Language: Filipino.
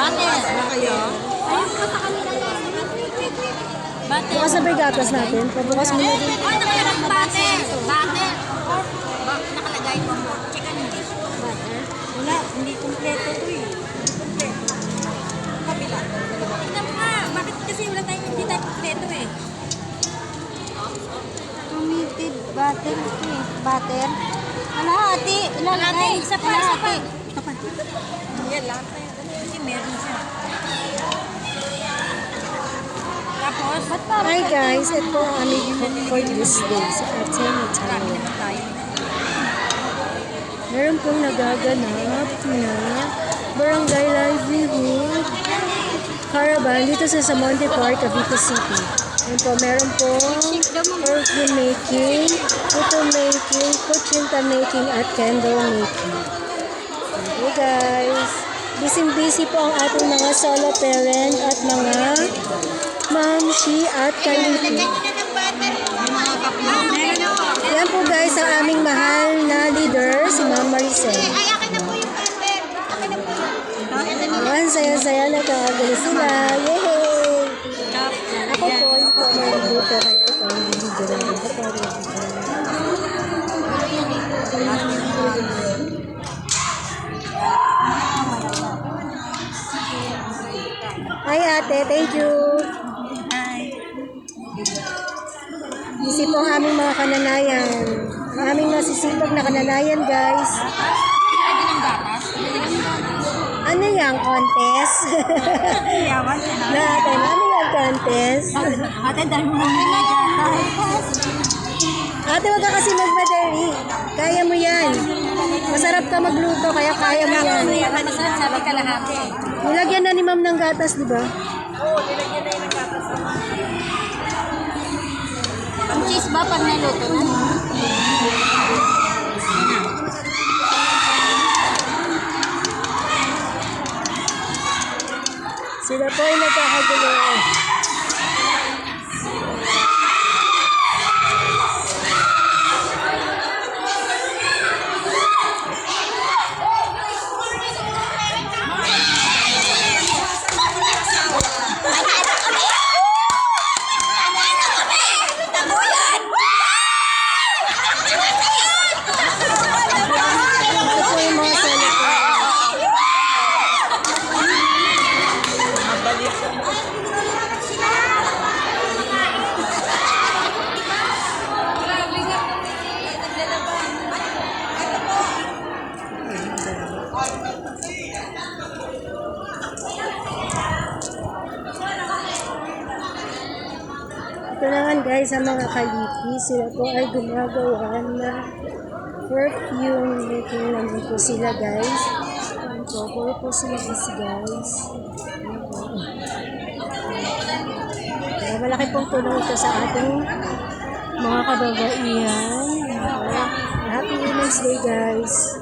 Butter. Kayo? Ayun po sa kanila. Butter. Bukas na ba yung gatas natin? Pabukas mo na din. Oh, nakalagay butter. Butter. Nakalagay mo mo. Chicken hindi. Butter. Wala, hindi kumpleto to eh. Kumpleto. Kabila. Tignan mo nga. Bakit kasi wala tayong hindi tayo kumpleto eh. Committed butter. Butter. Ano ate? Ilalagay. Isa pa, isa pa. Ito pa. Yan lang tayo. Kasi meron siya. Tapos, ba't parang Hi guys, ito ang aming cook for this day sa ating marami channel. naman tayo. Meron pong nagaganap na barangay livelihood caravan dito sa Samonte Park, Cavite City. Ayan po, meron pong orchid making, puto making, kutsinta making, at candle making. Okay guys, busy po ang ating mga solo parent at mga mamshi at kaliti. Yan po guys ang aming mahal na leader, si Ma'am Maricel. Ay, akin na po yung butter. Akin na po yun. Ayan, saya-saya na kakagulo sila. Yay! Ako po, yung po may buto kayo. Ito, ang video lang. Hi ate, thank you. Busy po ang aming mga kananayan. Ang aming masisipag na kananayan guys. Ano yung contest? Yawan ka na. Natin, ano yung contest? Ate, dahil mo naman na Ate, wag ka kasi magmadali. Kaya mo yan. Masarap ka magluto, kaya kaya mo yan. Masarap sabi ka lahat eh. Nilagyan na ni ma'am ng gatas, di ba? Oo, nilagyan na yung nagkatas. Ang cheese ba pag naluto na? Sila po ay nagkakagulo. Ito po yung mga solo po. Ito naman guys, ang mga kaliki, sila po ay gumagawa na perfume making naman po sila guys. Ayan po, puro po sila guys. Kaya malaki pong tulong ito sa ating mga kababaihan. Happy Women's Day guys.